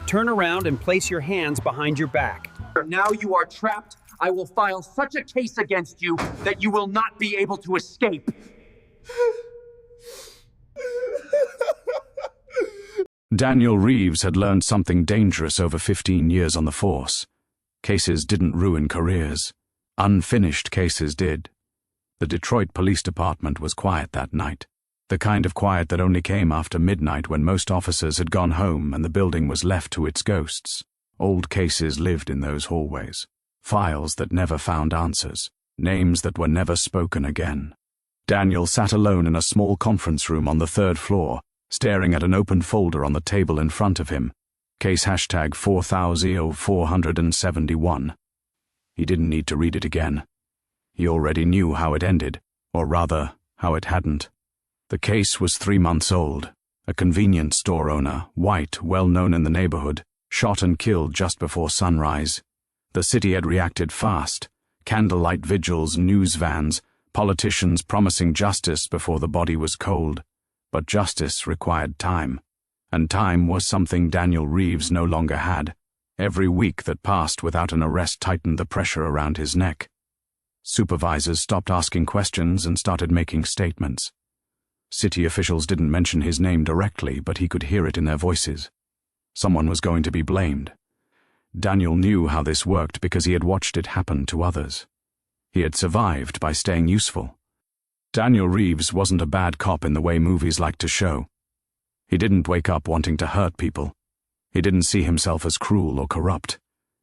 Turn around and place your hands behind your back. Now you are trapped. I will file such a case against you that you will not be able to escape. Daniel Reeves had learned something dangerous over 15 years on the force. Cases didn't ruin careers. Unfinished cases did. The Detroit Police Department was quiet that night. The kind of quiet that only came after midnight when most officers had gone home and the building was left to its ghosts. Old cases lived in those hallways. Files that never found answers. Names that were never spoken again. Daniel sat alone in a small conference room on the 3rd floor, staring at an open folder on the table in front of him. Case hashtag 4471. He didn't need to read it again. He already knew how it ended, or rather, how it hadn't. The case was 3 months old. A convenience store owner, white, well known in the neighborhood, shot and killed just before sunrise. The city had reacted fast. Candlelight vigils, news vans, politicians promising justice before the body was cold. But justice required time. And time was something Daniel Reeves no longer had. Every week that passed without an arrest tightened the pressure around his neck. Supervisors stopped asking questions and started making statements. City officials didn't mention his name directly, but he could hear it in their voices. Someone was going to be blamed. Daniel knew how this worked because he had watched it happen to others. He had survived by staying useful. Daniel Reeves wasn't a bad cop in the way movies like to show. He didn't wake up wanting to hurt people. He didn't see himself as cruel or corrupt.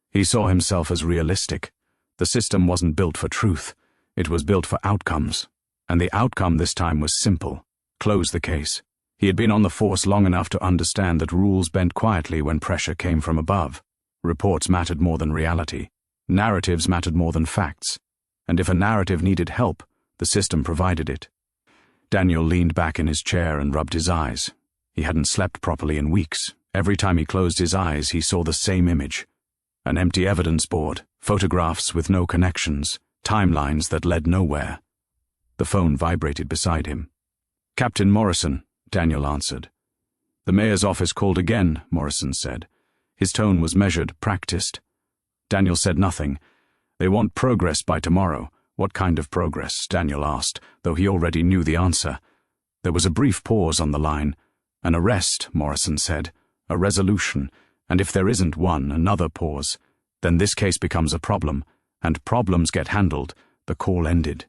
He saw himself as realistic. The system wasn't built for truth. It was built for outcomes. And the outcome this time was simple. Close the case. He had been on the force long enough to understand that rules bent quietly when pressure came from above. Reports mattered more than reality. Narratives mattered more than facts. And if a narrative needed help, the system provided it. Daniel leaned back in his chair and rubbed his eyes. He hadn't slept properly in weeks. Every time he closed his eyes, he saw the same image. An empty evidence board, photographs with no connections, timelines that led nowhere. The phone vibrated beside him. "Captain Morrison," Daniel answered. "The mayor's office called again," Morrison said. His tone was measured, practiced. Daniel said nothing. "They want progress by tomorrow." "What kind of progress?" Daniel asked, though he already knew the answer. There was a brief pause on the line. "An arrest," Morrison said. "A resolution. And if there isn't one, another pause. Then this case becomes a problem. And problems get handled." The call ended.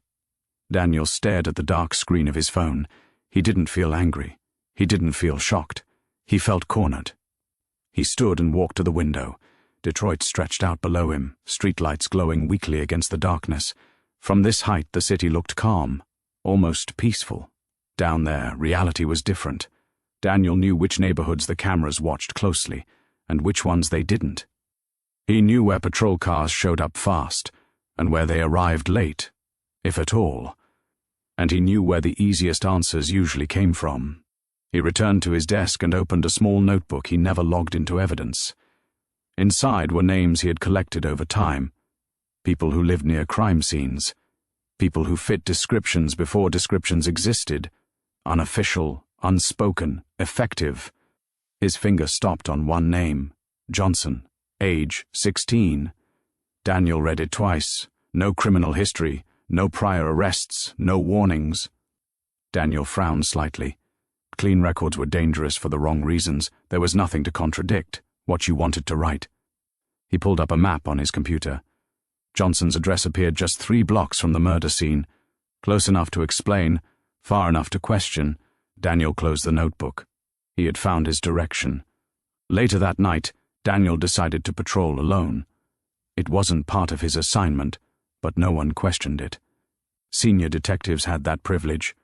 Daniel stared at the dark screen of his phone. He didn't feel angry. He didn't feel shocked. He felt cornered. He stood and walked to the window. Detroit stretched out below him, streetlights glowing weakly against the darkness. From this height, the city looked calm, almost peaceful. Down there, reality was different. Daniel knew which neighborhoods the cameras watched closely, and which ones they didn't. He knew where patrol cars showed up fast, and where they arrived late, if at all. And he knew where the easiest answers usually came from. He returned to his desk and opened a small notebook he never logged into evidence. Inside were names he had collected over time. People who lived near crime scenes. People who fit descriptions before descriptions existed. Unofficial, unspoken, effective. His finger stopped on one name, Johnson, age 16. Daniel read it twice. No criminal history, no prior arrests, no warnings. Daniel frowned slightly. Clean records were dangerous for the wrong reasons. There was nothing to contradict what you wanted to write. He pulled up a map on his computer. Johnson's address appeared just 3 blocks from the murder scene. Close enough to explain, far enough to question. Daniel closed the notebook. He had found his direction. Later that night, Daniel decided to patrol alone. It wasn't part of his assignment, but no one questioned it. Senior detectives had that privilege.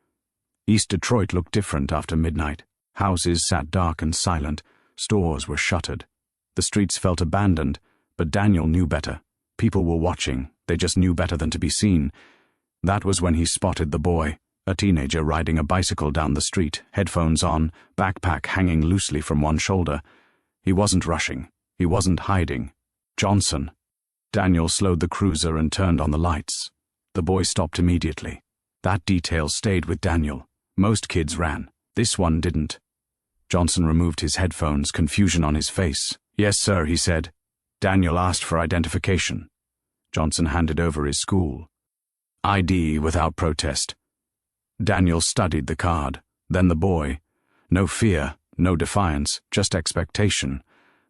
East Detroit looked different after midnight. Houses sat dark and silent. Stores were shuttered. The streets felt abandoned, but Daniel knew better. People were watching. They just knew better than to be seen. That was when he spotted the boy, a teenager riding a bicycle down the street, headphones on, backpack hanging loosely from one shoulder. He wasn't rushing. He wasn't hiding. Johnson. Daniel slowed the cruiser and turned on the lights. The boy stopped immediately. That detail stayed with Daniel. Most kids ran. This one didn't. Johnson removed his headphones, confusion on his face. Yes, sir, he said. Daniel asked for identification. Johnson handed over his school ID without protest. Daniel studied the card, then the boy. No fear, no defiance, just expectation.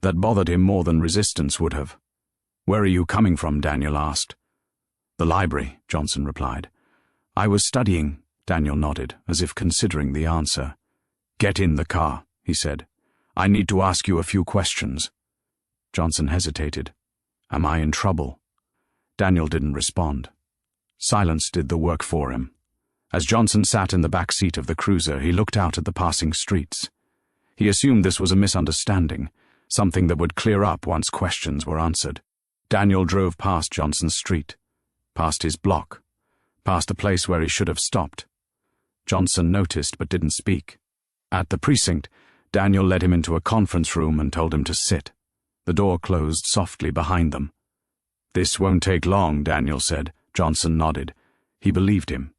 That bothered him more than resistance would have. Where are you coming from? Daniel asked. The library, Johnson replied. I was studying, Daniel nodded, as if considering the answer. Get in the car, he said. I need to ask you a few questions. Johnson hesitated. Am I in trouble? Daniel didn't respond. Silence did the work for him. As Johnson sat in the back seat of the cruiser, he looked out at the passing streets. He assumed this was a misunderstanding, something that would clear up once questions were answered. Daniel drove past Johnson's street, past his block, past the place where he should have stopped. Johnson noticed but didn't speak. At the precinct, Daniel led him into a conference room and told him to sit. The door closed softly behind them. This won't take long, Daniel said. Johnson nodded. He believed him.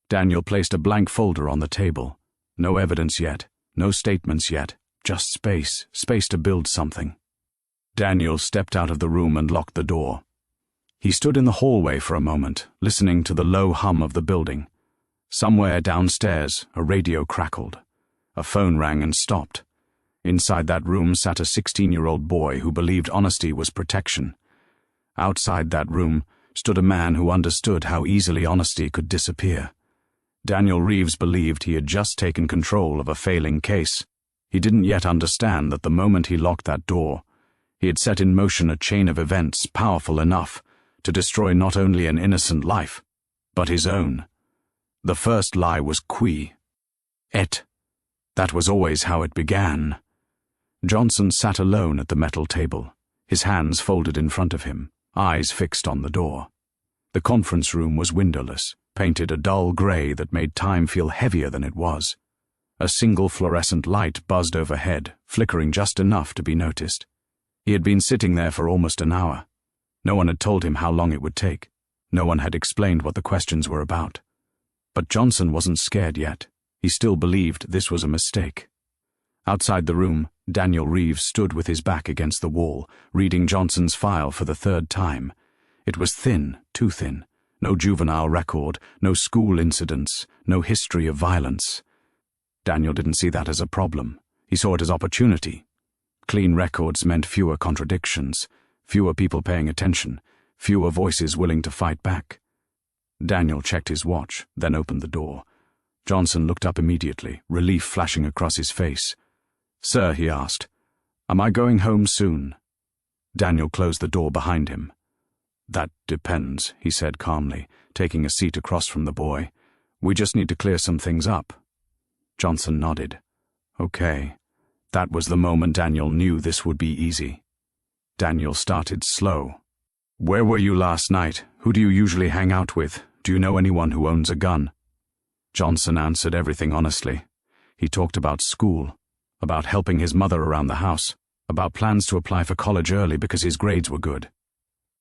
Daniel placed a blank folder on the table. No evidence yet, no statements yet, just space to build something. Daniel stepped out of the room and locked the door. He stood in the hallway for a moment, listening to the low hum of the building. Somewhere downstairs, a radio crackled. A phone rang and stopped. Inside that room sat a 16-year-old boy who believed honesty was protection. Outside that room stood a man who understood how easily honesty could disappear. Daniel Reeves believed he had just taken control of a failing case. He didn't yet understand that the moment he locked that door, he had set in motion a chain of events powerful enough to destroy not only an innocent life, but his own. The first lie was qui. Et. That was always how it began. Johnson sat alone at the metal table, his hands folded in front of him, eyes fixed on the door. The conference room was windowless, painted a dull grey that made time feel heavier than it was. A single fluorescent light buzzed overhead, flickering just enough to be noticed. He had been sitting there for almost an hour. No one had told him how long it would take. No one had explained what the questions were about. But Johnson wasn't scared yet. He still believed this was a mistake. Outside the room, Daniel Reeves stood with his back against the wall, reading Johnson's file for the third time. It was thin, too thin. No juvenile record, no school incidents, no history of violence. Daniel didn't see that as a problem. He saw it as opportunity. Clean records meant fewer contradictions, fewer people paying attention, fewer voices willing to fight back. Daniel checked his watch, then opened the door. Johnson looked up immediately, relief flashing across his face. Sir, he asked, am I going home soon? Daniel closed the door behind him. That depends, he said calmly, taking a seat across from the boy. We just need to clear some things up. Johnson nodded. Okay. That was the moment Daniel knew this would be easy. Daniel started slow. Where were you last night? Who do you usually hang out with? Do you know anyone who owns a gun? Johnson answered everything honestly. He talked about school, about helping his mother around the house, about plans to apply for college early because his grades were good.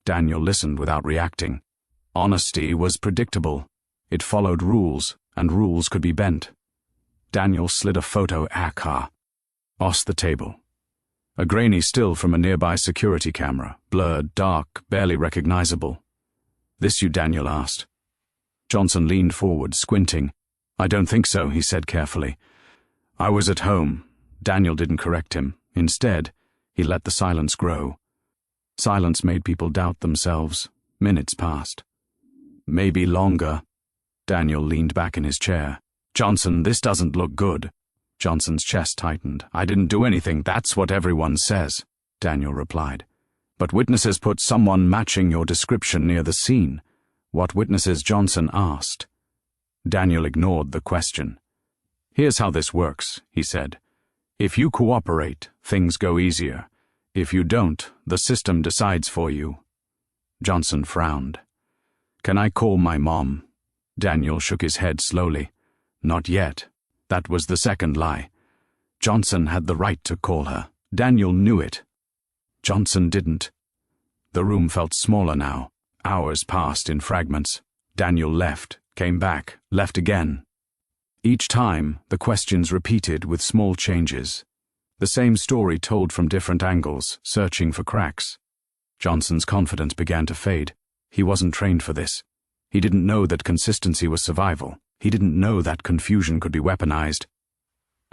Daniel listened without reacting. Honesty was predictable. It followed rules, and rules could be bent. Daniel slid a photo across the table. A grainy still from a nearby security camera, blurred, dark, barely recognizable. This you, Daniel asked. Johnson leaned forward, squinting. I don't think so, he said carefully. I was at home. Daniel didn't correct him. Instead, he let the silence grow. Silence made people doubt themselves. Minutes passed. Maybe longer. Daniel leaned back in his chair. Johnson, this doesn't look good. Johnson's chest tightened. I didn't do anything. That's what everyone says, Daniel replied. But witnesses put someone matching your description near the scene. What witnesses? Johnson asked. Daniel ignored the question. Here's how this works, he said. If you cooperate, things go easier. If you don't, the system decides for you. Johnson frowned. Can I call my mom? Daniel shook his head slowly. Not yet. That was the second lie. Johnson had the right to call her. Daniel knew it. Johnson didn't. The room felt smaller now. Hours passed in fragments. Daniel left, came back, left again. Each time, the questions repeated with small changes. The same story told from different angles, searching for cracks. Johnson's confidence began to fade. He wasn't trained for this. He didn't know that consistency was survival. He didn't know that confusion could be weaponized.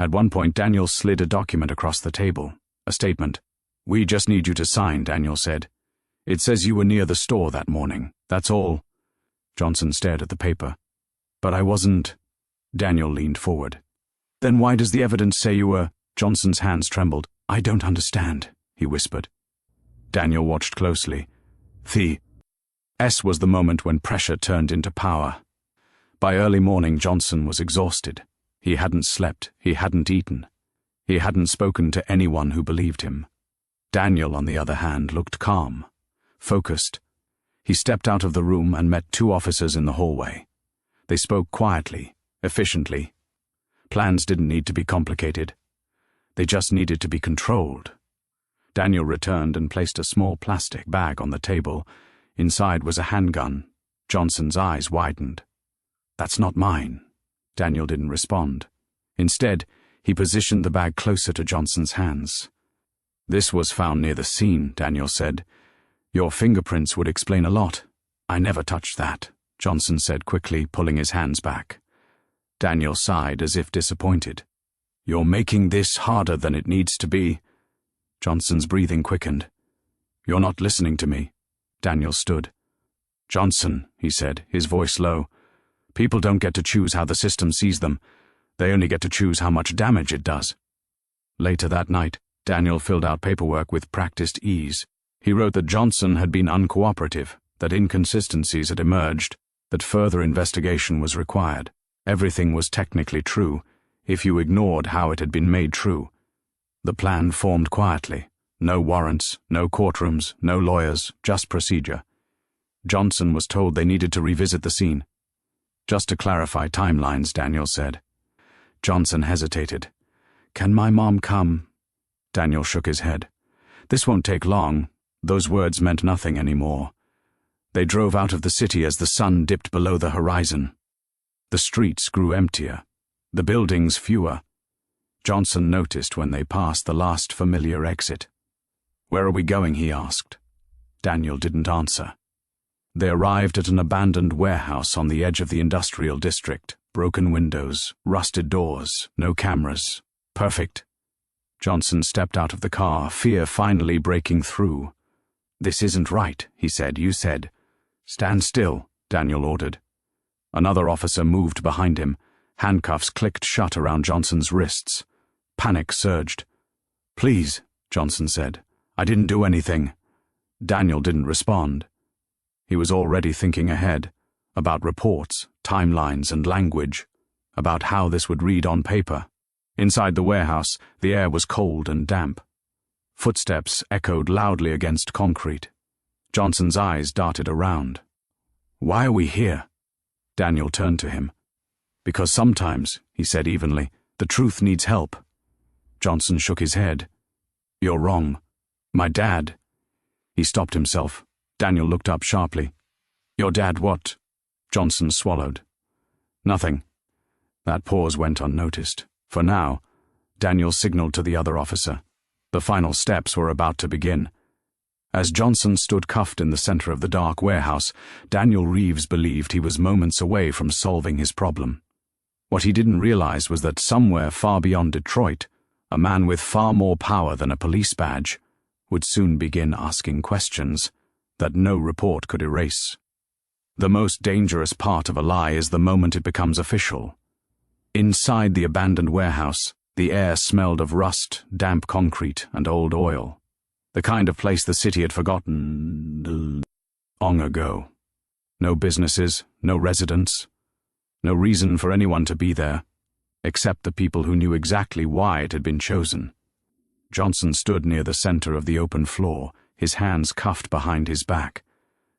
At one point, Daniel slid a document across the table. A statement. "We just need you to sign," Daniel said. "It says you were near the store that morning. That's all." Johnson stared at the paper. "But I wasn't." Daniel leaned forward. "Then why does the evidence say you were—" Johnson's hands trembled. "I don't understand," he whispered. Daniel watched closely. S was the moment when pressure turned into power. By early morning, Johnson was exhausted. He hadn't slept, he hadn't eaten. He hadn't spoken to anyone who believed him. Daniel, on the other hand, looked calm, focused. He stepped out of the room and met two officers in the hallway. They spoke quietly, efficiently. Plans didn't need to be complicated. They just needed to be controlled. Daniel returned and placed a small plastic bag on the table. Inside was a handgun. Johnson's eyes widened. "That's not mine." Daniel didn't respond. Instead, he positioned the bag closer to Johnson's hands. "This was found near the scene," Daniel said. "Your fingerprints would explain a lot." "I never touched that," Johnson said quickly, pulling his hands back. Daniel sighed as if disappointed. "You're making this harder than it needs to be." Johnson's breathing quickened. "You're not listening to me." Daniel stood. "Johnson," he said, his voice low, "people don't get to choose how the system sees them. They only get to choose how much damage it does." Later that night, Daniel filled out paperwork with practiced ease. He wrote that Johnson had been uncooperative, that inconsistencies had emerged, that further investigation was required. Everything was technically true, if you ignored how it had been made true. The plan formed quietly. No warrants, no courtrooms, no lawyers, just procedure. Johnson was told they needed to revisit the scene. "Just to clarify timelines," Daniel said. Johnson hesitated. "Can my mom come?" Daniel shook his head. "This won't take long." Those words meant nothing anymore. They drove out of the city as the sun dipped below the horizon. The streets grew emptier, the buildings fewer. Johnson noticed when they passed the last familiar exit. "Where are we going?" he asked. Daniel didn't answer. They arrived at an abandoned warehouse on the edge of the industrial district. Broken windows, rusted doors, no cameras. Perfect. Johnson stepped out of the car, fear finally breaking through. "This isn't right," he said. "You said." "Stand still," Daniel ordered. Another officer moved behind him. Handcuffs clicked shut around Johnson's wrists. Panic surged. "Please," Johnson said. "I didn't do anything." Daniel didn't respond. He was already thinking ahead, about reports, timelines, and language, about how this would read on paper. Inside the warehouse, the air was cold and damp. Footsteps echoed loudly against concrete. Johnson's eyes darted around. "Why are we here?" Daniel turned to him. "Because sometimes," he said evenly, "the truth needs help." Johnson shook his head. "You're wrong. My dad—" He stopped himself. Daniel looked up sharply. "Your dad what?" Johnson swallowed. "Nothing." That pause went unnoticed. For now, Daniel signaled to the other officer. The final steps were about to begin. As Johnson stood cuffed in the center of the dark warehouse, Daniel Reeves believed he was moments away from solving his problem. What he didn't realize was that somewhere far beyond Detroit, a man with far more power than a police badge would soon begin asking questions that no report could erase. The most dangerous part of a lie is the moment it becomes official. Inside the abandoned warehouse, the air smelled of rust, damp concrete, and old oil. The kind of place the city had forgotten long ago. No businesses, no residents, no reason for anyone to be there, except the people who knew exactly why it had been chosen. Johnson stood near the center of the open floor, his hands cuffed behind his back.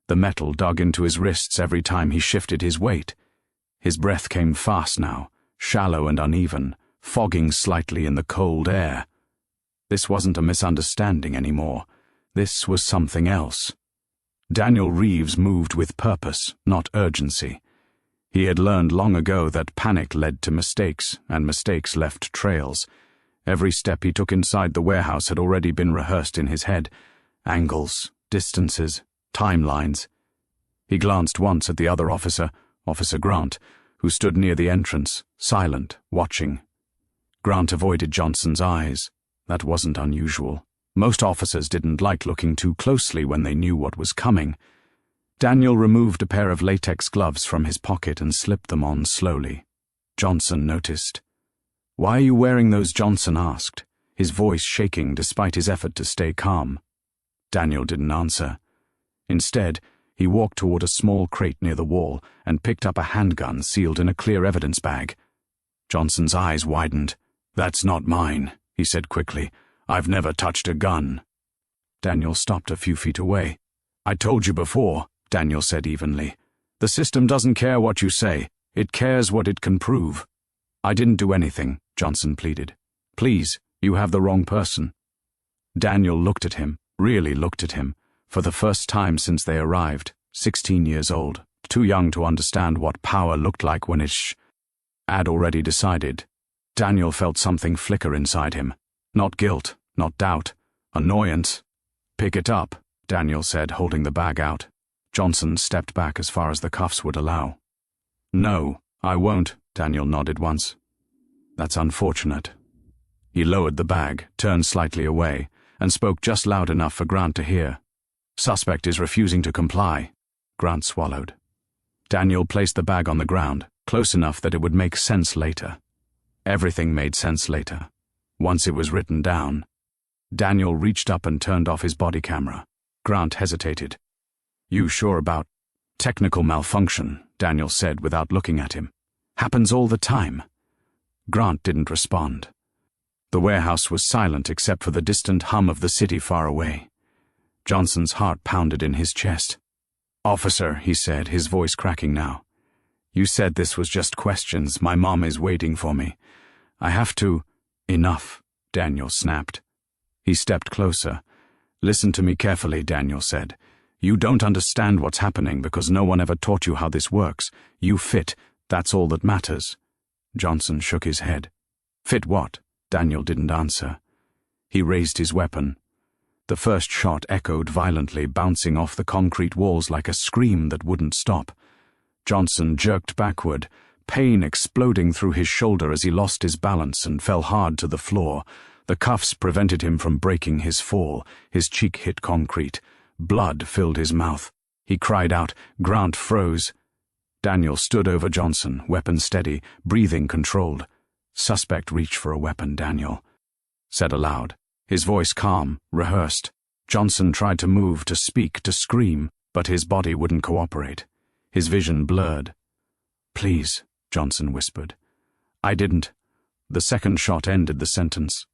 The metal dug into his wrists every time he shifted his weight. His breath came fast now, shallow and uneven, fogging slightly in the cold air. This wasn't a misunderstanding anymore. This was something else. Daniel Reeves moved with purpose, not urgency. He had learned long ago that panic led to mistakes, and mistakes left trails. Every step he took inside the warehouse had already been rehearsed in his head. Angles, distances, timelines. He glanced once at the other officer, Officer Grant, who stood near the entrance, silent, watching. Grant avoided Johnson's eyes. That wasn't unusual. Most officers didn't like looking too closely when they knew what was coming. Daniel removed a pair of latex gloves from his pocket and slipped them on slowly. Johnson noticed. "Why are you wearing those?" Johnson asked, his voice shaking despite his effort to stay calm. Daniel didn't answer. Instead, he walked toward a small crate near the wall and picked up a handgun sealed in a clear evidence bag. Johnson's eyes widened. "That's not mine," he said quickly. "I've never touched a gun." Daniel stopped a few feet away. "I told you before," Daniel said evenly. "The system doesn't care what you say. It cares what it can prove." "I didn't do anything," Johnson pleaded. "Please, you have the wrong person." Daniel looked at him, really looked at him, for the first time since they arrived, 16 years old, too young to understand what power looked like when had already decided. Daniel felt something flicker inside him. Not guilt, not doubt, annoyance. "Pick it up," Daniel said, holding the bag out. Johnson stepped back as far as the cuffs would allow. "No, I won't," Daniel nodded once. "That's unfortunate." He lowered the bag, turned slightly away, and spoke just loud enough for Grant to hear. "Suspect is refusing to comply." Grant swallowed. Daniel placed the bag on the ground, close enough that it would make sense later. Everything made sense later, once it was written down. Daniel reached up and turned off his body camera. Grant hesitated. "You sure about?" "Technical malfunction," Daniel said without looking at him. "Happens all the time." Grant didn't respond. The warehouse was silent except for the distant hum of the city far away. Johnson's heart pounded in his chest. "Officer," he said, his voice cracking now. "You said this was just questions. My mom is waiting for me. I have to—" "Enough," Daniel snapped. He stepped closer. "Listen to me carefully," Daniel said. "You don't understand what's happening because no one ever taught you how this works. You fit. That's all that matters." Johnson shook his head. "Fit what?" Daniel didn't answer. He raised his weapon. The first shot echoed violently, bouncing off the concrete walls like a scream that wouldn't stop. Johnson jerked backward, pain exploding through his shoulder as he lost his balance and fell hard to the floor. The cuffs prevented him from breaking his fall. His cheek hit concrete. Blood filled his mouth. He cried out. Grant froze. Daniel stood over Johnson, weapon steady, breathing controlled. "Suspect reached for a weapon," Daniel said aloud, his voice calm, rehearsed. Johnson tried to move, to speak, to scream, but his body wouldn't cooperate. His vision blurred. "Please," Johnson whispered. "I didn't." The second shot ended the sentence.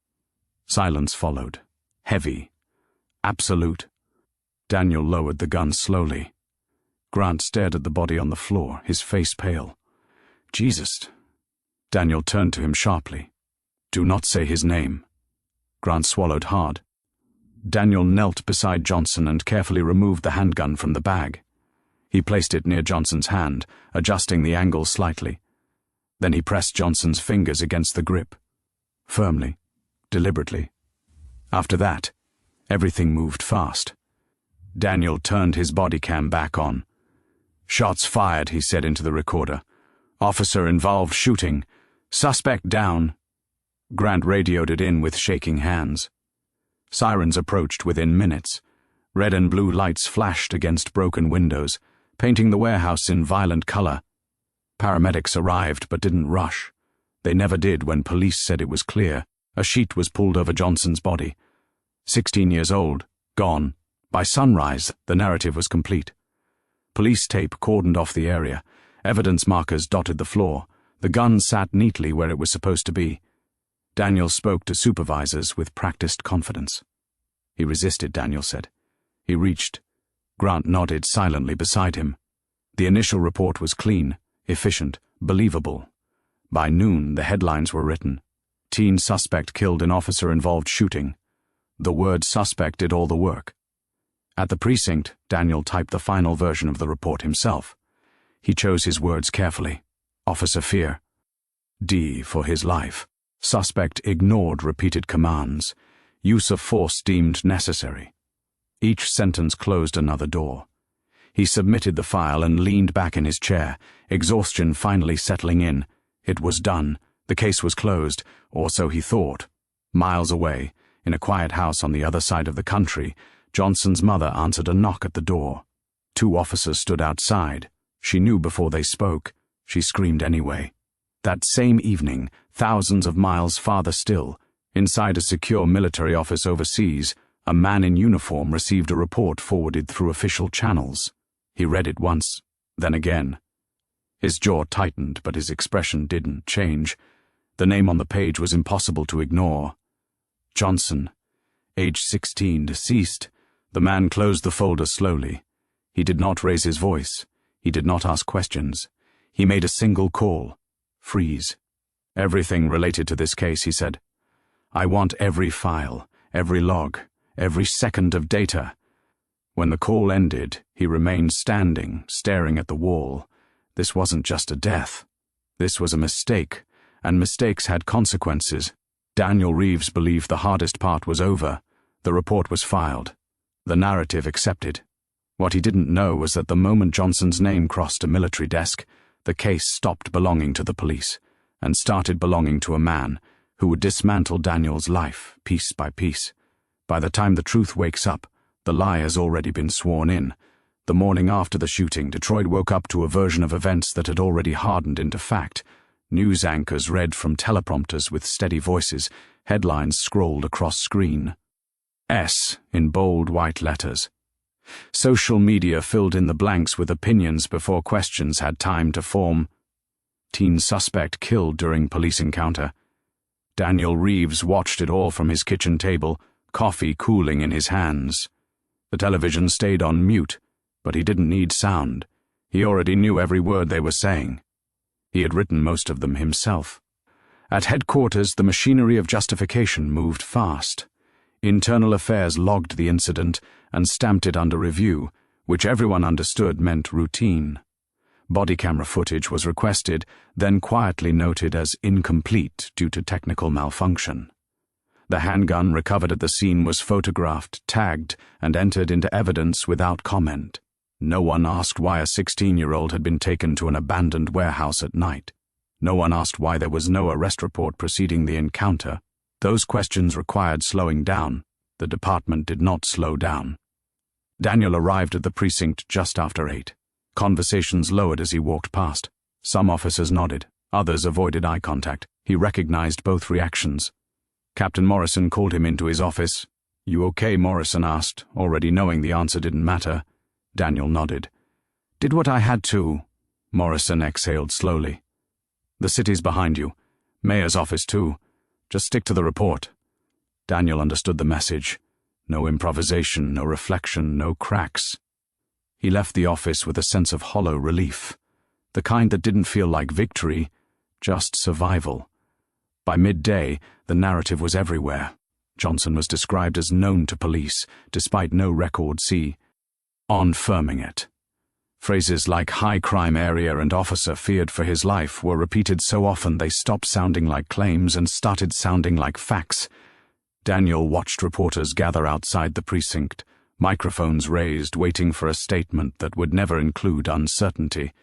Silence followed. Heavy. Absolute. Daniel lowered the gun slowly. Grant stared at the body on the floor, his face pale. "Jesus." Daniel turned to him sharply. "Do not say his name." Grant swallowed hard. Daniel knelt beside Johnson and carefully removed the handgun from the bag. He placed it near Johnson's hand, adjusting the angle slightly. Then he pressed Johnson's fingers against the grip. Firmly, deliberately. After that, everything moved fast. Daniel turned his body cam back on. "Shots fired," he said into the recorder. "Officer involved shooting. Suspect down." Grant radioed it in with shaking hands. Sirens approached within minutes. Red and blue lights flashed against broken windows, painting the warehouse in violent color. Paramedics arrived but didn't rush. They never did when police said it was clear. A sheet was pulled over Johnson's body. 16 years old, gone. By sunrise, the narrative was complete. Police tape cordoned off the area. Evidence markers dotted the floor. The gun sat neatly where it was supposed to be. Daniel spoke to supervisors with practiced confidence. He resisted, Daniel said. He reached. Grant nodded silently beside him. The initial report was clean, efficient, believable. By noon, the headlines were written. Teen suspect killed in officer-involved shooting. The word suspect did all the work. At the precinct, Daniel typed the final version of the report himself. He chose his words carefully. Officer Fear. D for his life. Suspect ignored repeated commands. Use of force deemed necessary. Each sentence closed another door. He submitted the file and leaned back in his chair, exhaustion finally settling in. It was done. The case was closed, or so he thought. Miles away, in a quiet house on the other side of the country, Johnson's mother answered a knock at the door. 2 officers stood outside. She knew before they spoke. She screamed anyway. That same evening, thousands of miles farther still, inside a secure military office overseas, a man in uniform received a report forwarded through official channels. He read it once, then again. His jaw tightened, but his expression didn't change. The name on the page was impossible to ignore. Johnson, age 16, deceased. The man closed the folder slowly. He did not raise his voice. He did not ask questions. He made a single call. Freeze. Everything related to this case, he said. I want every file, every log, every second of data. When the call ended, he remained standing, staring at the wall. This wasn't just a death. This was a mistake, and mistakes had consequences. Daniel Reeves believed the hardest part was over. The report was filed. The narrative accepted. What he didn't know was that the moment Johnson's name crossed a military desk, the case stopped belonging to the police and started belonging to a man who would dismantle Daniel's life piece by piece. By the time the truth wakes up, the lie has already been sworn in. The morning after the shooting, Detroit woke up to a version of events that had already hardened into fact. News anchors read from teleprompters with steady voices, headlines scrolled across screen. S in bold white letters. Social media filled in the blanks with opinions before questions had time to form. Teen suspect killed during police encounter. Daniel Reeves watched it all from his kitchen table, coffee cooling in his hands. The television stayed on mute, but he didn't need sound. He already knew every word they were saying. He had written most of them himself. At headquarters, the machinery of justification moved fast. Internal Affairs logged the incident and stamped it under review, which everyone understood meant routine. Body camera footage was requested, then quietly noted as incomplete due to technical malfunction. The handgun recovered at the scene was photographed, tagged, and entered into evidence without comment. No one asked why a 16-year-old had been taken to an abandoned warehouse at night. No one asked why there was no arrest report preceding the encounter. Those questions required slowing down. The department did not slow down. Daniel arrived at the precinct just after 8. Conversations lowered as he walked past. Some officers nodded. Others avoided eye contact. He recognized both reactions. Captain Morrison called him into his office. "You okay?" Morrison asked, already knowing the answer didn't matter. Daniel nodded. "Did what I had to." Morrison exhaled slowly. "The city's behind you. Mayor's office too. Just stick to the report." Daniel understood the message. No improvisation, no reflection, no cracks. He left the office with a sense of hollow relief. The kind that didn't feel like victory, just survival. By midday, the narrative was everywhere. Johnson was described as known to police, despite no record confirming it. Phrases like high crime area and officer feared for his life were repeated so often they stopped sounding like claims and started sounding like facts. Daniel watched reporters gather outside the precinct, microphones raised, waiting for a statement that would never include uncertainty.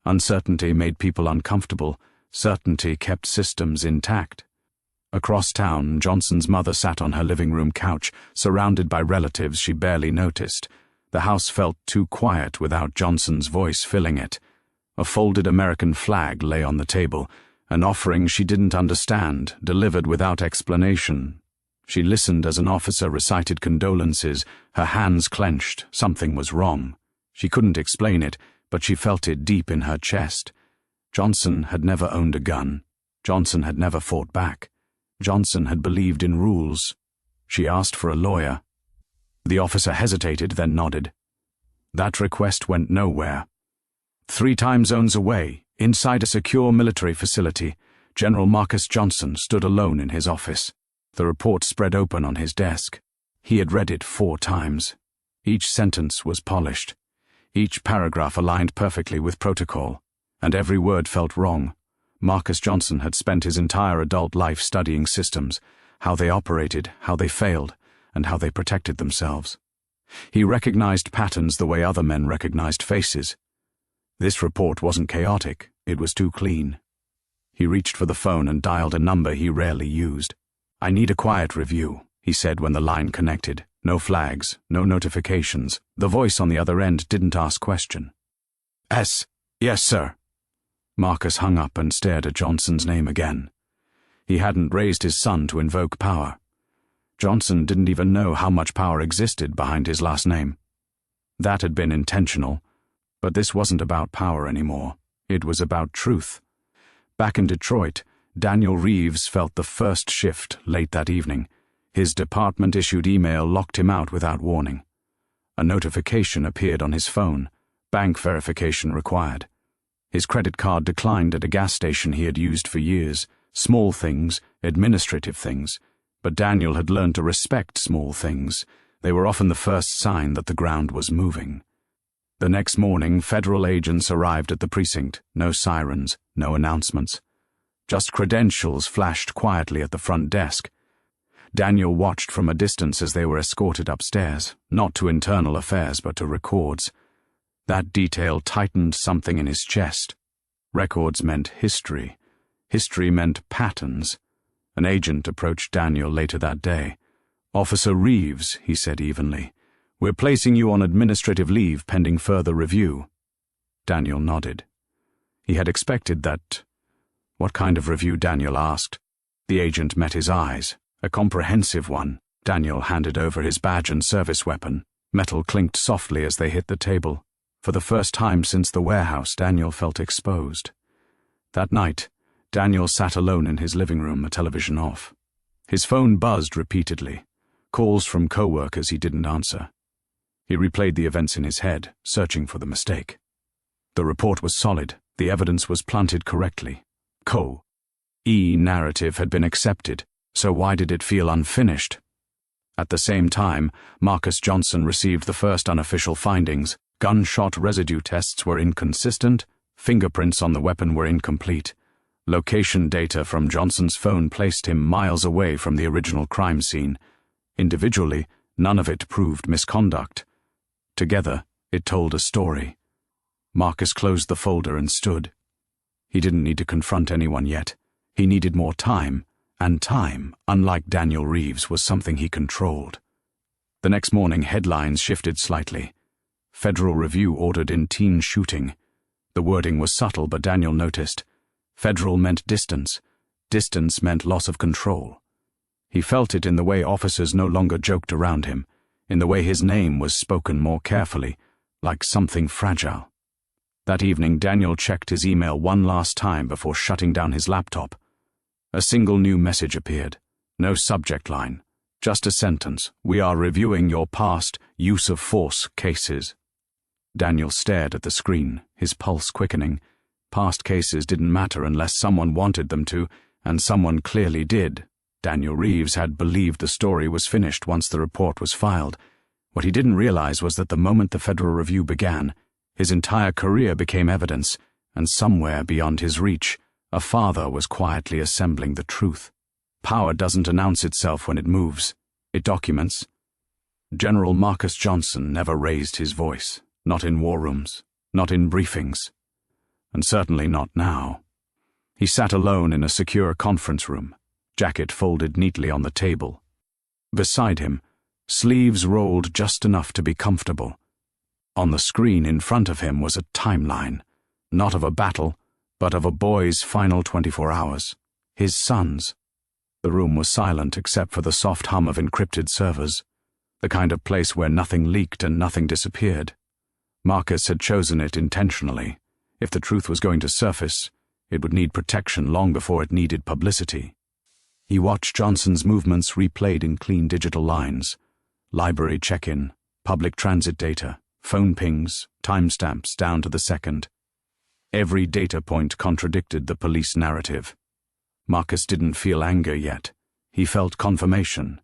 Uncertainty made people uncomfortable. Certainty kept systems intact. Across town, Johnson's mother sat on her living room couch, surrounded by relatives she barely noticed. The house felt too quiet without Johnson's voice filling it. A folded American flag lay on the table, an offering she didn't understand, delivered without explanation. She listened as an officer recited condolences, her hands clenched. Something was wrong. She couldn't explain it, but she felt it deep in her chest. Johnson had never owned a gun. Johnson had never fought back. Johnson had believed in rules. She asked for a lawyer. The officer hesitated, then nodded. That request went nowhere. 3 time zones away, inside a secure military facility, General Marcus Johnson stood alone in his office. The report spread open on his desk. He had read it 4 times. Each sentence was polished. Each paragraph aligned perfectly with protocol. And every word felt wrong. Marcus Johnson had spent his entire adult life studying systems, how they operated, how they failed, and how they protected themselves. He recognized patterns the way other men recognized faces. This report wasn't chaotic, it was too clean. He reached for the phone and dialed a number he rarely used. "I need a quiet review," he said when the line connected. No flags, no notifications. The voice on the other end didn't ask question. "Yes, sir." Marcus hung up and stared at Johnson's name again. He hadn't raised his son to invoke power. Johnson didn't even know how much power existed behind his last name. That had been intentional, but this wasn't about power anymore. It was about truth. Back in Detroit, Daniel Reeves felt the first shift late that evening. His department-issued email locked him out without warning. A notification appeared on his phone. Bank verification required. His credit card declined at a gas station he had used for years. Small things, administrative things. But Daniel had learned to respect small things. They were often the first sign that the ground was moving. The next morning, federal agents arrived at the precinct. No sirens, no announcements. Just credentials flashed quietly at the front desk. Daniel watched from a distance as they were escorted upstairs, not to internal affairs but to records. That detail tightened something in his chest. Records meant history. History meant patterns. An agent approached Daniel later that day. "Officer Reeves," he said evenly, "we're placing you on administrative leave pending further review." Daniel nodded. He had expected that. What kind of review, Daniel asked. The agent met his eyes. A comprehensive one. Daniel handed over his badge and service weapon. Metal clinked softly as they hit the table. For the first time since the warehouse, Daniel felt exposed. That night, Daniel sat alone in his living room, a television off. His phone buzzed repeatedly. Calls from co-workers he didn't answer. He replayed the events in his head, searching for the mistake. The report was solid. The evidence was planted correctly. narrative had been accepted. So why did it feel unfinished? At the same time, Marcus Johnson received the first unofficial findings. Gunshot residue tests were inconsistent, fingerprints on the weapon were incomplete. Location data from Johnson's phone placed him miles away from the original crime scene. Individually, none of it proved misconduct. Together, it told a story. Marcus closed the folder and stood. He didn't need to confront anyone yet. He needed more time. And time, unlike Daniel Reeves, was something he controlled. The next morning, headlines shifted slightly. Federal Review ordered in teen shooting. The wording was subtle, but Daniel noticed. Federal meant distance. Distance meant loss of control. He felt it in the way officers no longer joked around him, in the way his name was spoken more carefully, like something fragile. That evening, Daniel checked his email one last time before shutting down his laptop. A single new message appeared. No subject line. Just a sentence. "We are reviewing your past use of force cases." Daniel stared at the screen, his pulse quickening. Past cases didn't matter unless someone wanted them to, and someone clearly did. Daniel Reeves had believed the story was finished once the report was filed. What he didn't realize was that the moment the Federal Review began, his entire career became evidence, and somewhere beyond his reach, a father was quietly assembling the truth. Power doesn't announce itself when it moves. It documents. General Marcus Johnson never raised his voice, not in war rooms, not in briefings, and certainly not now. He sat alone in a secure conference room, jacket folded neatly on the table. Beside him, sleeves rolled just enough to be comfortable. On the screen in front of him was a timeline, not of a battle, but of a boy's final 24 hours. His son's. The room was silent except for the soft hum of encrypted servers, the kind of place where nothing leaked and nothing disappeared. Marcus had chosen it intentionally. If the truth was going to surface, it would need protection long before it needed publicity. He watched Johnson's movements replayed in clean digital lines. Library check-in, public transit data, phone pings, timestamps down to the second. Every data point contradicted the police narrative. Marcus didn't feel anger yet. He felt confirmation.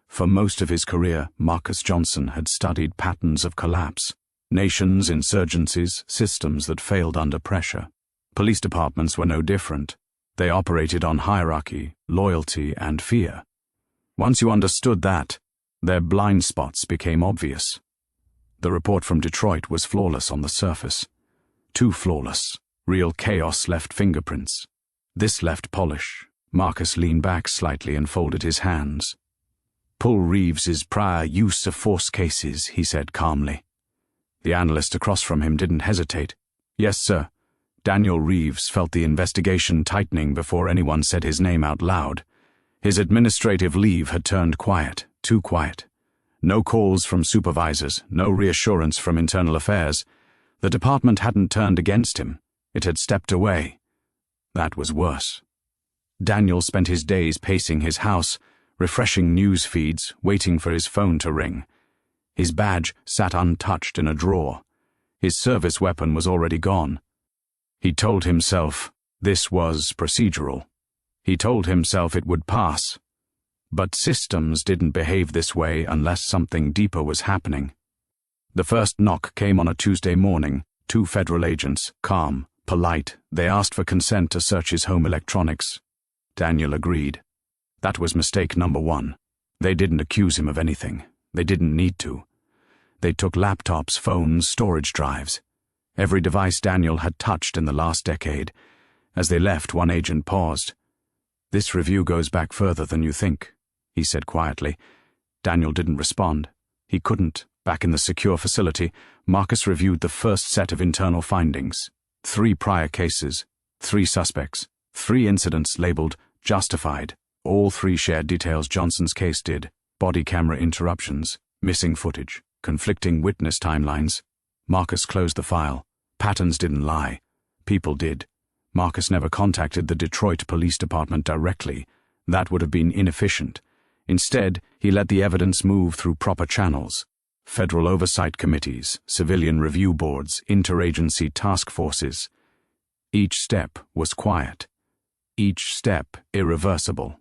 For most of his career, Marcus Johnson had studied patterns of collapse, nations, insurgencies, systems that failed under pressure. Police departments were no different. They operated on hierarchy, loyalty, and fear. Once you understood that, their blind spots became obvious. The report from Detroit was flawless on the surface. Too flawless. Real chaos left fingerprints. This left polish. Marcus leaned back slightly and folded his hands. "Pull Reeves's prior use of force cases," he said calmly. The analyst across from him didn't hesitate. "Yes, sir." Daniel Reeves felt the investigation tightening before anyone said his name out loud. His administrative leave had turned quiet, too quiet. No calls from supervisors, no reassurance from internal affairs. The department hadn't turned against him. It had stepped away. That was worse. Daniel spent his days pacing his house, refreshing news feeds, waiting for his phone to ring. His badge sat untouched in a drawer. His service weapon was already gone. He told himself this was procedural. He told himself it would pass. But systems didn't behave this way unless something deeper was happening. The first knock came on a Tuesday morning. 2 federal agents, calm, polite. They asked for consent to search his home electronics. Daniel agreed. That was mistake number 1. They didn't accuse him of anything. They didn't need to. They took laptops, phones, storage drives. Every device Daniel had touched in the last decade. As they left, one agent paused. "This review goes back further than you think," he said quietly. Daniel didn't respond. He couldn't. Back in the secure facility, Marcus reviewed the first set of internal findings. 3 prior cases, 3 suspects, 3 incidents labeled justified. All 3 shared details Johnson's case did: body camera interruptions, missing footage, conflicting witness timelines. Marcus closed the file. Patterns didn't lie. People did. Marcus never contacted the Detroit Police Department directly. That would have been inefficient. Instead, he let the evidence move through proper channels. Federal oversight committees, civilian review boards, interagency task forces. Each step was quiet. Each step irreversible.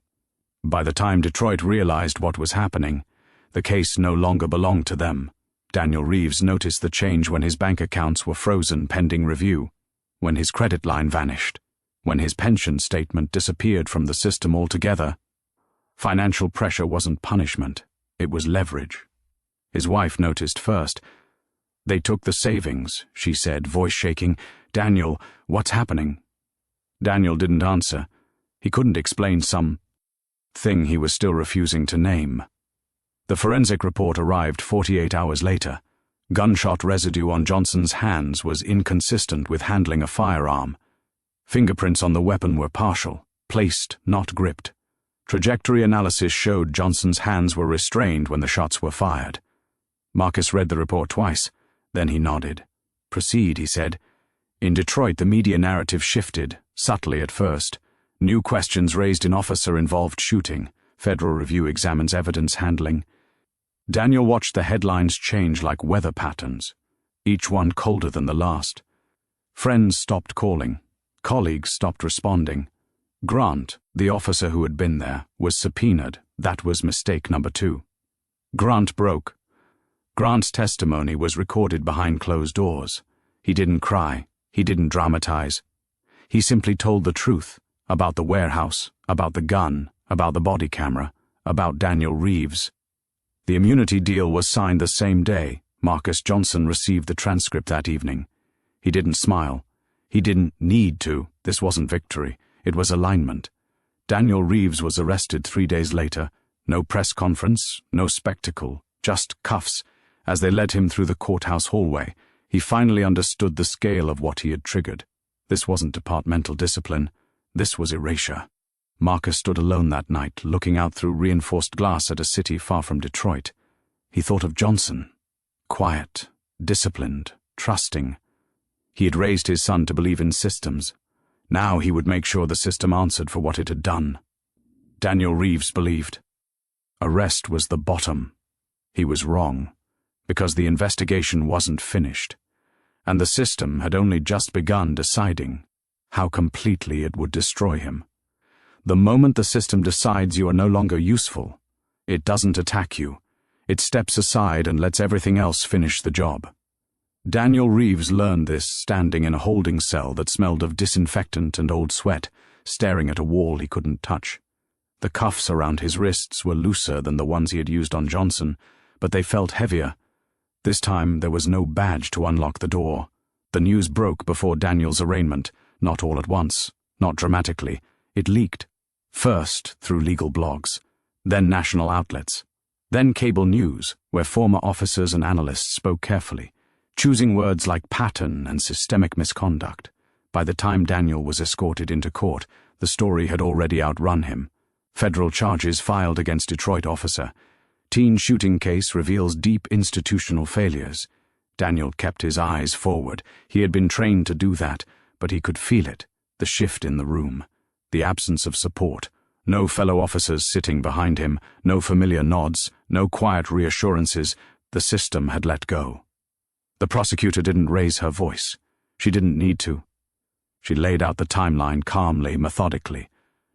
By the time Detroit realized what was happening, the case no longer belonged to them. Daniel Reeves noticed the change when his bank accounts were frozen pending review, when his credit line vanished, when his pension statement disappeared from the system altogether. Financial pressure wasn't punishment, it was leverage. His wife noticed first. "They took the savings," she said, voice shaking. "Daniel, what's happening?" Daniel didn't answer. He couldn't explain some thing he was still refusing to name. The forensic report arrived 48 hours later. Gunshot residue on Johnson's hands was inconsistent with handling a firearm. Fingerprints on the weapon were partial, placed, not gripped. Trajectory analysis showed Johnson's hands were restrained when the shots were fired. Marcus read the report twice. Then he nodded. "Proceed," he said. In Detroit, the media narrative shifted, subtly at first. New questions raised in officer-involved shooting. Federal review examines evidence handling. Daniel watched the headlines change like weather patterns, each one colder than the last. Friends stopped calling. Colleagues stopped responding. Grant, the officer who had been there, was subpoenaed. That was mistake number 2. Grant broke. Grant's testimony was recorded behind closed doors. He didn't cry. He didn't dramatize. He simply told the truth about the warehouse, about the gun, about the body camera, about Daniel Reeves. The immunity deal was signed the same day. Marcus Johnson received the transcript that evening. He didn't smile. He didn't need to. This wasn't victory. It was alignment. Daniel Reeves was arrested 3 days later. No press conference, no spectacle, just cuffs. As they led him through the courthouse hallway, he finally understood the scale of what he had triggered. This wasn't departmental discipline. This was erasure. Marcus stood alone that night, looking out through reinforced glass at a city far from Detroit. He thought of Johnson. Quiet, disciplined, trusting. He had raised his son to believe in systems. Now he would make sure the system answered for what it had done. Daniel Reeves believed. Arrest was the bottom. He was wrong, because the investigation wasn't finished, and the system had only just begun deciding how completely it would destroy him. The moment the system decides you are no longer useful, it doesn't attack you. It steps aside and lets everything else finish the job. Daniel Reeves learned this standing in a holding cell that smelled of disinfectant and old sweat, staring at a wall he couldn't touch. The cuffs around his wrists were looser than the ones he had used on Johnson, but they felt heavier. This time there was no badge to unlock the door. The news broke before Daniel's arraignment, not all at once, not dramatically. It leaked, first through legal blogs, then national outlets, then cable news, where former officers and analysts spoke carefully, choosing words like pattern and systemic misconduct. By the time Daniel was escorted into court, the story had already outrun him. Federal charges filed against Detroit officer. Teen shooting case reveals deep institutional failures. Daniel kept his eyes forward. He had been trained to do that, but he could feel it, the shift in the room, the absence of support. No fellow officers sitting behind him, no familiar nods, no quiet reassurances. The system had let go. The prosecutor didn't raise her voice. She didn't need to. She laid out the timeline calmly, methodically.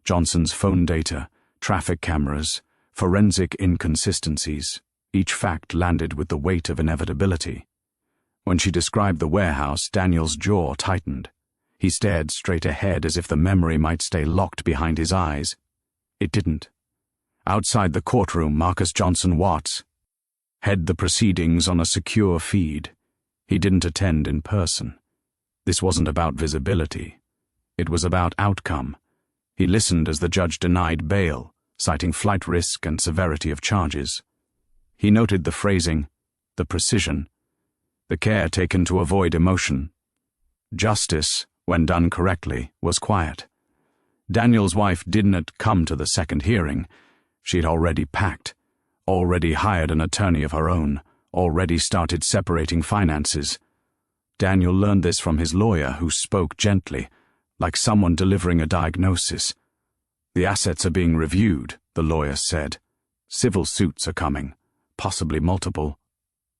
Johnson's phone data, traffic cameras, forensic inconsistencies. Each fact landed with the weight of inevitability. When she described the warehouse, Daniel's jaw tightened. He stared straight ahead as if the memory might stay locked behind his eyes. It didn't. Outside the courtroom, Marcus Johnson Watts head the proceedings on a secure feed. He didn't attend in person. This wasn't about visibility. It was about outcome. He listened as the judge denied bail, citing flight risk and severity of charges. He noted the phrasing, the precision, the care taken to avoid emotion. Justice, when done correctly, was quiet. Daniel's wife didn't come to the second hearing. She'd already packed, already hired an attorney of her own, already started separating finances. Daniel learned this from his lawyer, who spoke gently, like someone delivering a diagnosis. The assets are being reviewed, the lawyer said. Civil suits are coming, possibly multiple.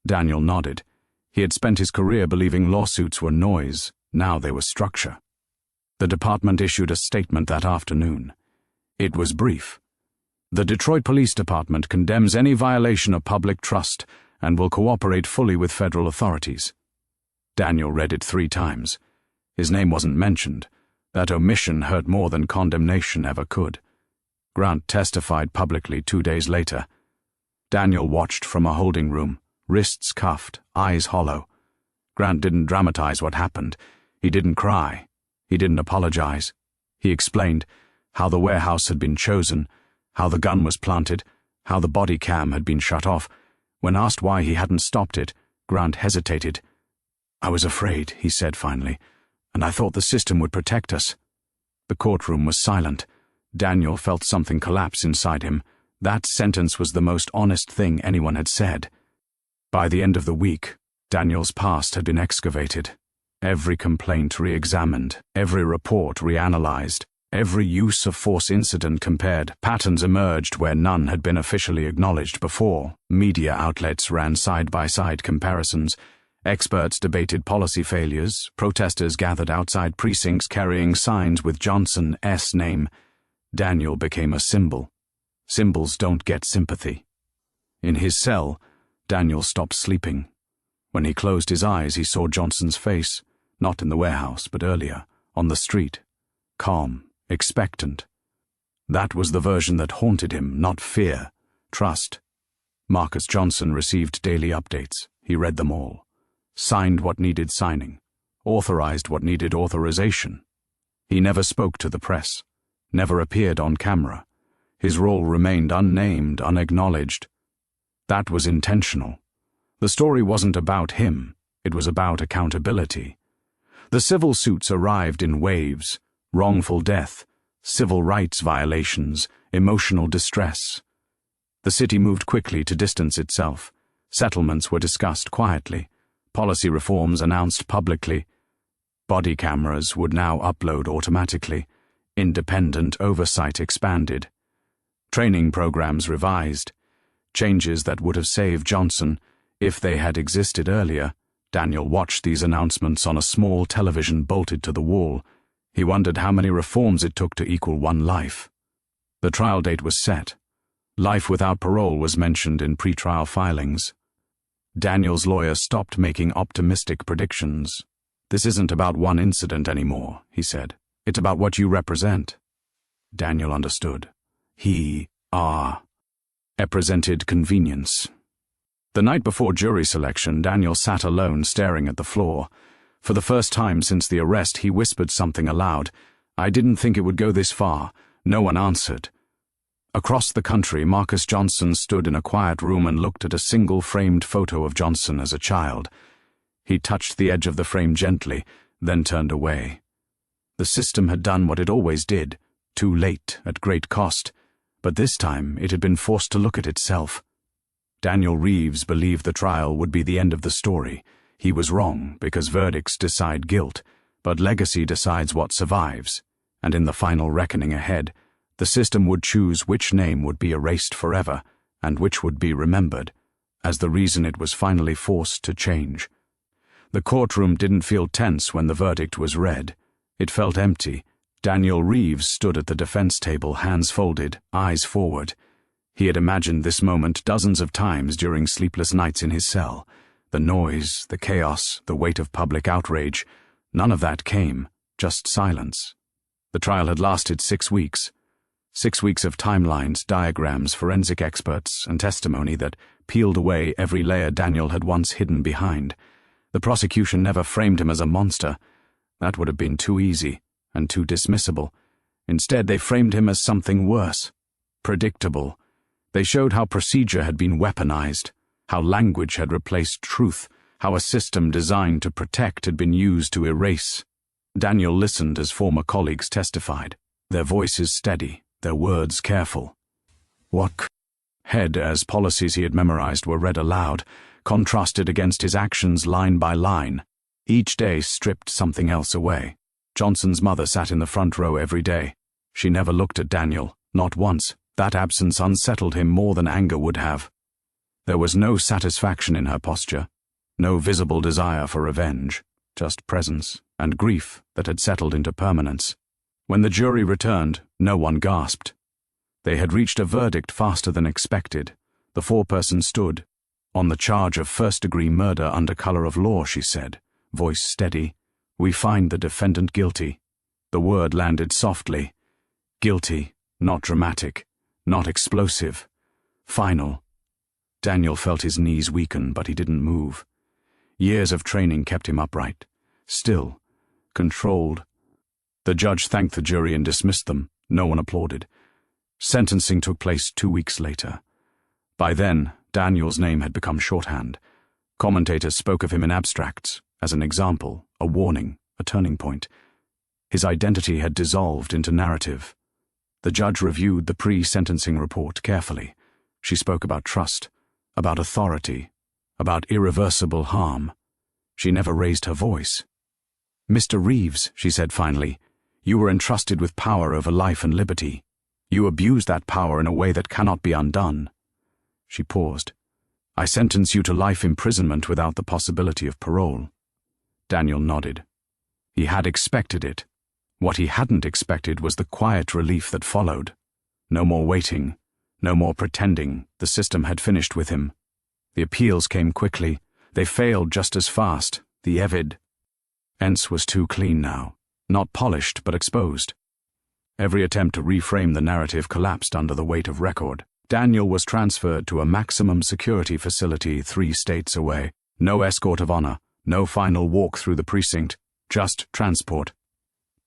Daniel nodded. He had spent his career believing lawsuits were noise. Now they were structure. The department issued a statement that afternoon. It was brief. The Detroit Police Department condemns any violation of public trust and will cooperate fully with federal authorities. Daniel read it 3 times. His name wasn't mentioned. That omission hurt more than condemnation ever could. Grant testified publicly 2 days later. Daniel watched from a holding room, wrists cuffed, eyes hollow. Grant didn't dramatize what happened. He didn't cry. He didn't apologize. He explained how the warehouse had been chosen, how the gun was planted, how the body cam had been shut off. When asked why he hadn't stopped it, Grant hesitated. "I was afraid," he said finally, "and I thought the system would protect us." The courtroom was silent. Daniel felt something collapse inside him. That sentence was the most honest thing anyone had said. By the end of the week, Daniel's past had been excavated. Every complaint re-examined, every report reanalyzed, every use of force incident compared. Patterns emerged where none had been officially acknowledged before. Media outlets ran side-by-side comparisons. Experts debated policy failures. Protesters gathered outside precincts carrying signs with Johnson's name. Daniel became a symbol. Symbols don't get sympathy. In his cell, Daniel stopped sleeping. When he closed his eyes, he saw Johnson's face, not in the warehouse, but earlier, on the street. Calm, expectant. That was the version that haunted him, not fear, trust. Marcus Johnson received daily updates. He read them all. Signed what needed signing. Authorized what needed authorization. He never spoke to the press. Never appeared on camera. His role remained unnamed, unacknowledged. That was intentional. The story wasn't about him. It was about accountability. The civil suits arrived in waves. Wrongful death, civil rights violations, emotional distress. The city moved quickly to distance itself. Settlements were discussed quietly. Policy reforms announced publicly. Body cameras would now upload automatically. Independent oversight expanded. Training programs revised. Changes that would have saved Johnson, if they had existed earlier. Daniel watched these announcements on a small television bolted to the wall. He wondered how many reforms it took to equal one life. The trial date was set. Life without parole was mentioned in pretrial filings. Daniel's lawyer stopped making optimistic predictions. "This isn't about one incident anymore," he said. "It's about what you represent." Daniel understood. He represented convenience. The night before jury selection, Daniel sat alone staring at the floor. For the first time since the arrest, he whispered something aloud. "I didn't think it would go this far." No one answered. Across the country, Marcus Johnson stood in a quiet room and looked at a single framed photo of Johnson as a child. He touched the edge of the frame gently, then turned away. The system had done what it always did, too late, at great cost, but this time it had been forced to look at itself. Daniel Reeves believed the trial would be the end of the story. He was wrong, because verdicts decide guilt, but legacy decides what survives, and in the final reckoning ahead, the system would choose which name would be erased forever and which would be remembered, as the reason it was finally forced to change. The courtroom didn't feel tense when the verdict was read. It felt empty. Daniel Reeves stood at the defense table, hands folded, eyes forward. He had imagined this moment dozens of times during sleepless nights in his cell. The noise, the chaos, the weight of public outrage, none of that came, just silence. The trial had lasted 6 weeks. 6 weeks of timelines, diagrams, forensic experts, and testimony that peeled away every layer Daniel had once hidden behind. The prosecution never framed him as a monster. That would have been too easy and too dismissible. Instead, they framed him as something worse. Predictable. They showed how procedure had been weaponized, how language had replaced truth, how a system designed to protect had been used to erase. Daniel listened as former colleagues testified, their voices steady, their words careful. What head as policies he had memorized were read aloud, contrasted against his actions line by line. Each day stripped something else away. Johnson's mother sat in the front row every day. She never looked at Daniel, not once. That absence unsettled him more than anger would have. There was no satisfaction in her posture, no visible desire for revenge, just presence and grief that had settled into permanence. When the jury returned, no one gasped. They had reached a verdict faster than expected. The foreperson stood. "On the charge of first-degree murder under color of law," she said, voice steady, "we find the defendant guilty." The word landed softly. Guilty, not dramatic, not explosive. Final. Daniel felt his knees weaken, but he didn't move. Years of training kept him upright, still, controlled. The judge thanked the jury and dismissed them. No one applauded. Sentencing took place 2 weeks later. By then, Daniel's name had become shorthand. Commentators spoke of him in abstracts, as an example, a warning, a turning point. His identity had dissolved into narrative. The judge reviewed the pre-sentencing report carefully. She spoke about trust, about authority, about irreversible harm. She never raised her voice. "Mr. Reeves," she said finally, "you were entrusted with power over life and liberty. You abused that power in a way that cannot be undone." She paused. "I sentence you to life imprisonment without the possibility of parole." Daniel nodded. He had expected it. What he hadn't expected was the quiet relief that followed. No more waiting, no more pretending. The system had finished with him. The appeals came quickly. They failed just as fast. The evidence was too clean now. Not polished, but exposed. Every attempt to reframe the narrative collapsed under the weight of record. Daniel was transferred to a maximum security facility 3 states away. No escort of honor, no final walk through the precinct, just transport.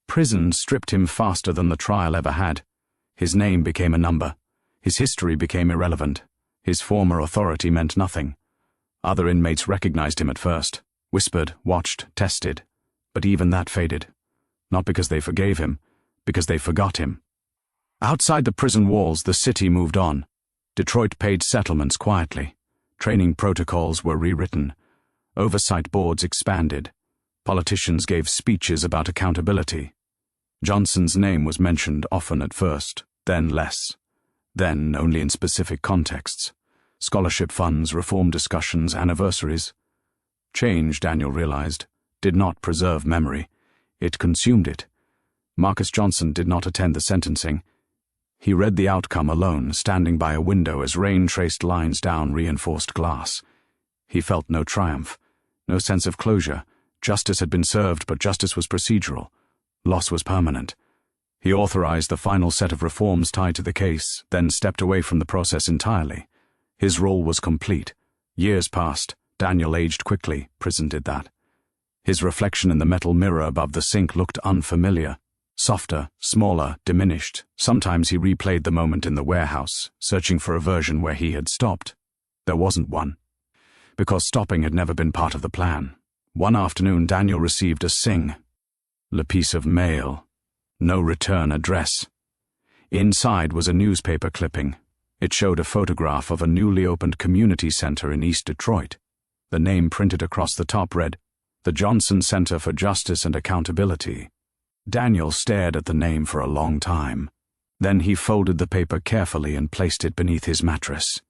Prison stripped him faster than the trial ever had. His name became a number. His history became irrelevant. His former authority meant nothing. Other inmates recognized him at first, whispered, watched, tested. But even that faded. Not because they forgave him, because they forgot him. Outside the prison walls, the city moved on. Detroit paid settlements quietly. Training protocols were rewritten. Oversight boards expanded. Politicians gave speeches about accountability. Johnson's name was mentioned often at first, then less. Then only in specific contexts. Scholarship funds, reform discussions, anniversaries. Change, Daniel realized, did not preserve memory. It consumed it. Marcus Johnson did not attend the sentencing. He read the outcome alone, standing by a window as rain traced lines down reinforced glass. He felt no triumph, no sense of closure. Justice had been served, but justice was procedural. Loss was permanent. He authorized the final set of reforms tied to the case, then stepped away from the process entirely. His role was complete. Years passed. Daniel aged quickly. Prison did that. His reflection in the metal mirror above the sink looked unfamiliar. Softer, smaller, diminished. Sometimes he replayed the moment in the warehouse, searching for a version where he had stopped. There wasn't one, because stopping had never been part of the plan. One afternoon, Daniel received a piece of mail. No return address. Inside was a newspaper clipping. It showed a photograph of a newly opened community center in East Detroit. The name printed across the top read, "The Johnson Center for Justice and Accountability." Daniel stared at the name for a long time. Then he folded the paper carefully and placed it beneath his mattress.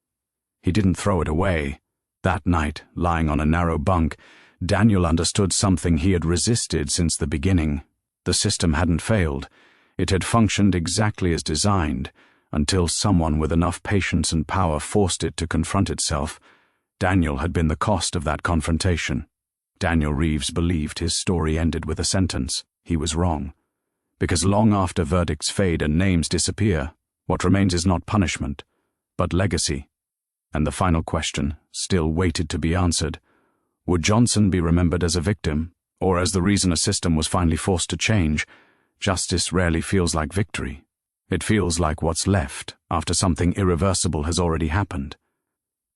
He didn't throw it away. That night, lying on a narrow bunk, Daniel understood something he had resisted since the beginning. The system hadn't failed. It had functioned exactly as designed, until someone with enough patience and power forced it to confront itself. Daniel had been the cost of that confrontation. Daniel Reeves believed his story ended with a sentence. He was wrong. Because long after verdicts fade and names disappear, what remains is not punishment, but legacy. And the final question still waited to be answered. Would Johnson be remembered as a victim, or as the reason a system was finally forced to change? Justice rarely feels like victory. It feels like what's left after something irreversible has already happened.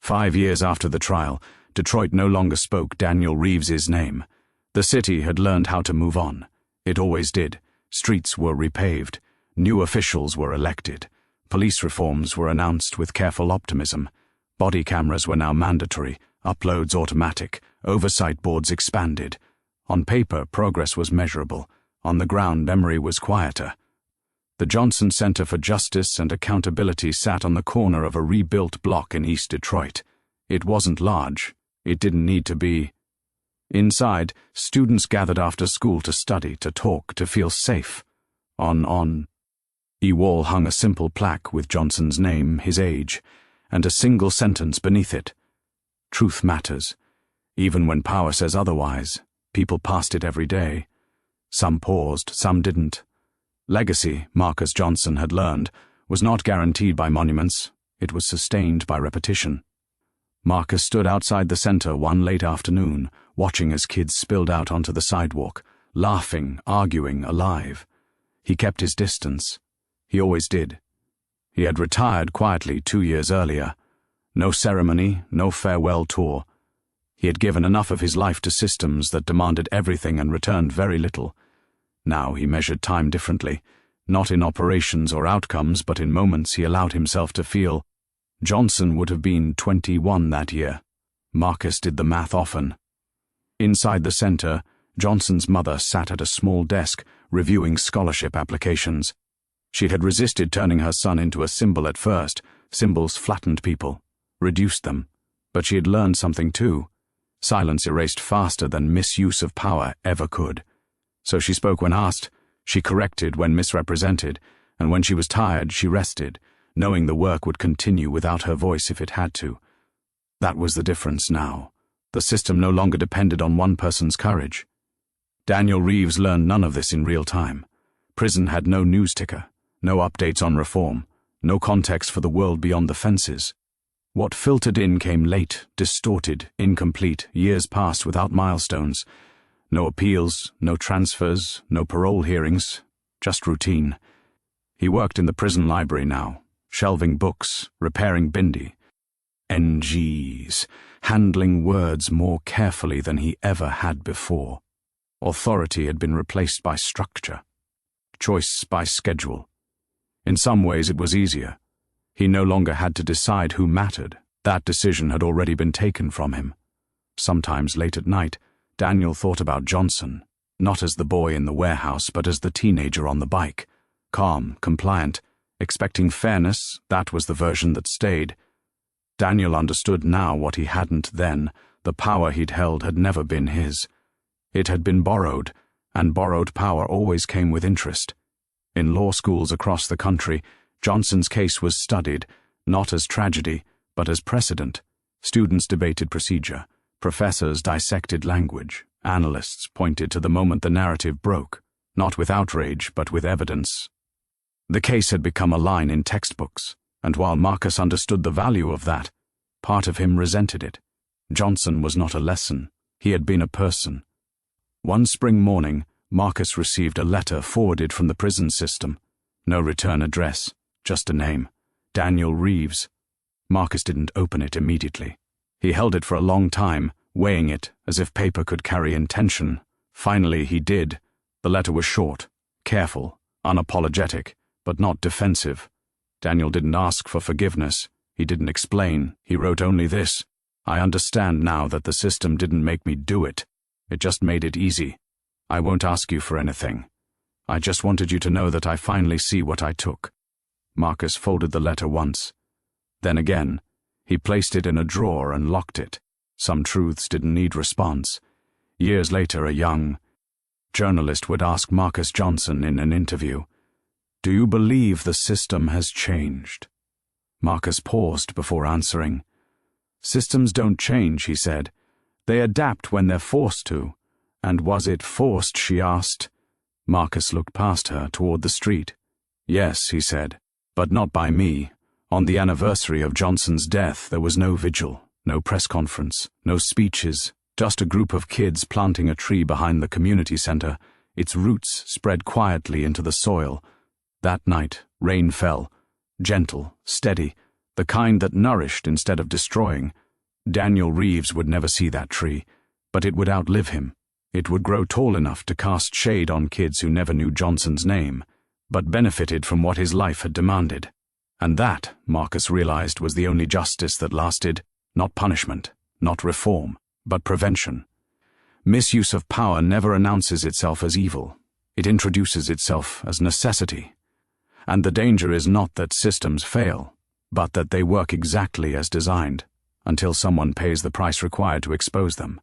5 years after the trial, Detroit no longer spoke Daniel Reeves's name. The city had learned how to move on. It always did. Streets were repaved. New officials were elected. Police reforms were announced with careful optimism. Body cameras were now mandatory, uploads automatic, oversight boards expanded. On paper, progress was measurable. On the ground, memory was quieter. The Johnson Center for Justice and Accountability sat on the corner of a rebuilt block in East Detroit. It wasn't large. It didn't need to be. Inside, students gathered after school to study, to talk, to feel safe. On a wall hung a simple plaque with Johnson's name, his age, and a single sentence beneath it. Truth matters. Even when power says otherwise, people passed it every day. Some paused, some didn't. Legacy, Marcus Johnson had learned, was not guaranteed by monuments. It was sustained by repetition. Marcus stood outside the center one late afternoon, watching as kids spilled out onto the sidewalk, laughing, arguing, alive. He kept his distance. He always did. He had retired quietly 2 years earlier. No ceremony, no farewell tour. He had given enough of his life to systems that demanded everything and returned very little. Now he measured time differently, not in operations or outcomes, but in moments he allowed himself to feel. Johnson would have been 21 that year. Marcus did the math often. Inside the center, Johnson's mother sat at a small desk, reviewing scholarship applications. She had resisted turning her son into a symbol at first. Symbols flattened people, reduced them. But she had learned something too. Silence erased faster than misuse of power ever could. So she spoke when asked, she corrected when misrepresented, and when she was tired, she rested, knowing the work would continue without her voice if it had to. That was the difference now. The system no longer depended on one person's courage. Daniel Reeves learned none of this in real time. Prison had no news ticker, no updates on reform, no context for the world beyond the fences. What filtered in came late, distorted, incomplete. Years passed without milestones. No appeals, no transfers, no parole hearings, just routine. He worked in the prison library now, shelving books, repairing bindi. NGs, handling words more carefully than he ever had before. Authority had been replaced by structure, choice by schedule. In some ways it was easier. He no longer had to decide who mattered. That decision had already been taken from him. Sometimes late at night, Daniel thought about Johnson, not as the boy in the warehouse, but as the teenager on the bike. Calm, compliant, expecting fairness, that was the version that stayed. Daniel understood now what he hadn't then. The power he'd held had never been his. It had been borrowed, and borrowed power always came with interest. In law schools across the country, Johnson's case was studied, not as tragedy, but as precedent. Students debated procedure, Professors dissected language. Analysts pointed to the moment the narrative broke, not with outrage, but with evidence. The case had become a line in textbooks, and while Marcus understood the value of that, part of him resented it. Johnson was not a lesson. He had been a person. One spring morning, Marcus received a letter forwarded from the prison system. No return address, just a name. Daniel Reeves. Marcus didn't open it immediately. He held it for a long time, weighing it as if paper could carry intention. Finally, he did. The letter was short, careful, unapologetic, but not defensive. Daniel didn't ask for forgiveness. He didn't explain. He wrote only this: "I understand now that the system didn't make me do it. It just made it easy. I won't ask you for anything. I just wanted you to know that I finally see what I took." Marcus folded the letter once. Then again, he placed it in a drawer and locked it. Some truths didn't need response. Years later, a young journalist would ask Marcus Johnson in an interview, "Do you believe the system has changed?" Marcus paused before answering. "Systems don't change," he said. "They adapt when they're forced to." "And was it forced?" she asked. Marcus looked past her toward the street. "Yes," he said, "but not by me. On the anniversary of Johnson's death, there was no vigil, no press conference, no speeches, just a group of kids planting a tree behind the community center, its roots spread quietly into the soil. That night, rain fell, gentle, steady, the kind that nourished instead of destroying. Daniel Reeves would never see that tree, but it would outlive him. It would grow tall enough to cast shade on kids who never knew Johnson's name, but benefited from what his life had demanded. And that, Marcus realized, was the only justice that lasted. Not punishment, not reform, but prevention. Misuse of power never announces itself as evil. It introduces itself as necessity. And the danger is not that systems fail, but that they work exactly as designed, until someone pays the price required to expose them.